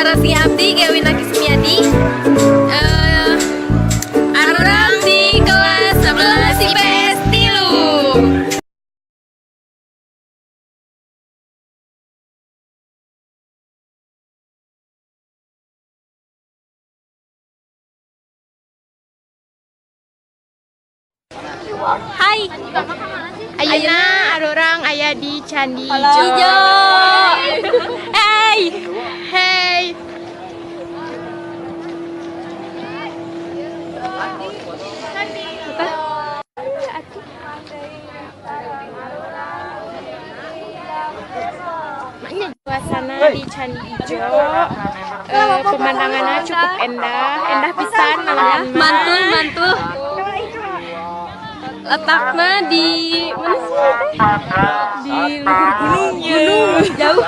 Sarasih Abdi, Gewin Akismiadi. Arurang di kelas 11 IPS Tilu. Hai. Ayeuna arurang aya di Candi Ijo. Hey. Hey. Suasana di Candi Ijo, pemandangannya cukup endah pisan malahan mah. Mantul. Letaknya di mana sih? Di luhur gunung jauh.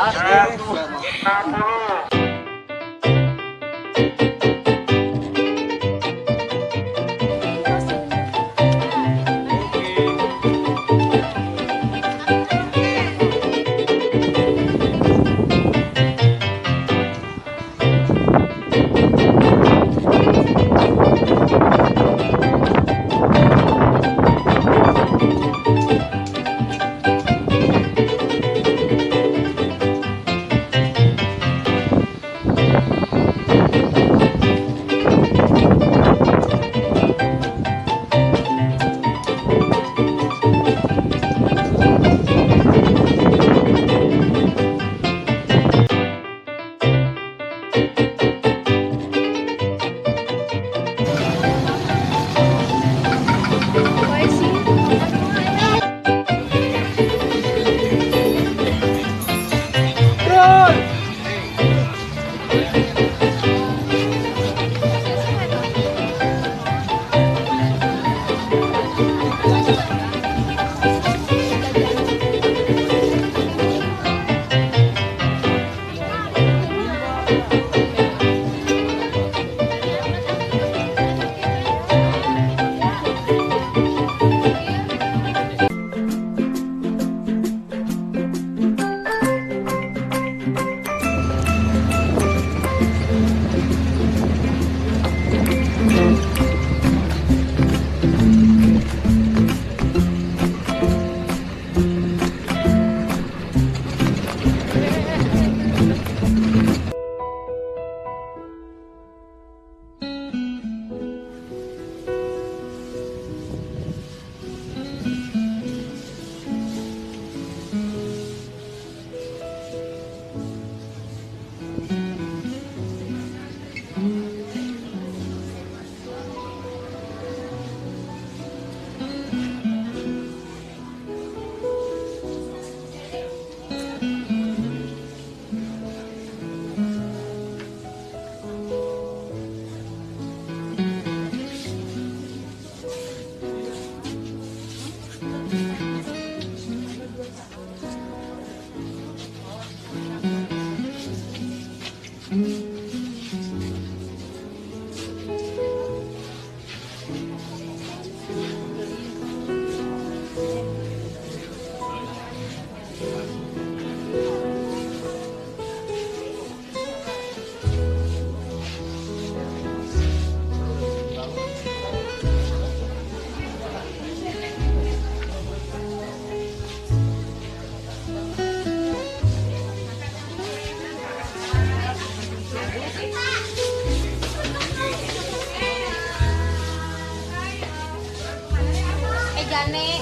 Jane.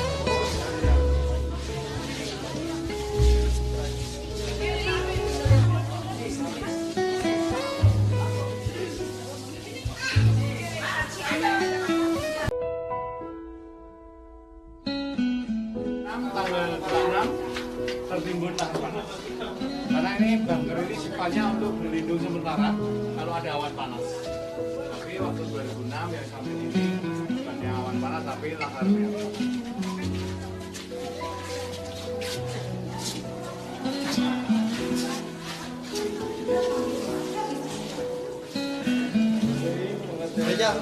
Tanggal 26 tertimbun lahar panas. Karena ini bunker ini sifatnya untuk berlindung sementara kalau ada awan panas. Tapi waktu 2006 ya sampai ini bukannya awan panas tapi lahar panas. Ya.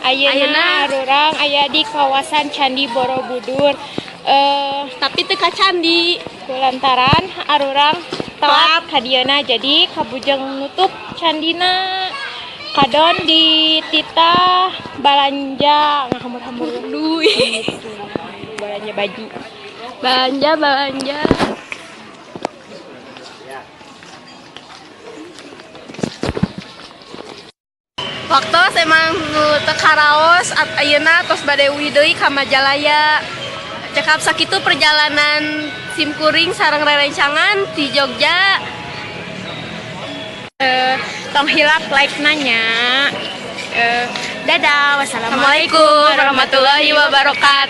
Ayeuna arurang aya di kawasan Candi Borobudur. Tapi teka candi. Kulantaran arurang telat kadieuna jadi kabujeng nutup candina. Kadon di titah balanja ngahamur-hamur Duit. balanja baju. Belanja. Waktu emang teka raos ayeuna tos bade deui ka Majalaya. Cekap sakitu perjalanan simkuring sareng rerencangan di Jogja. Tong hilap like nanya. Dadah, wassalamualaikum Assalamualaikum warahmatullahi wabarakatuh.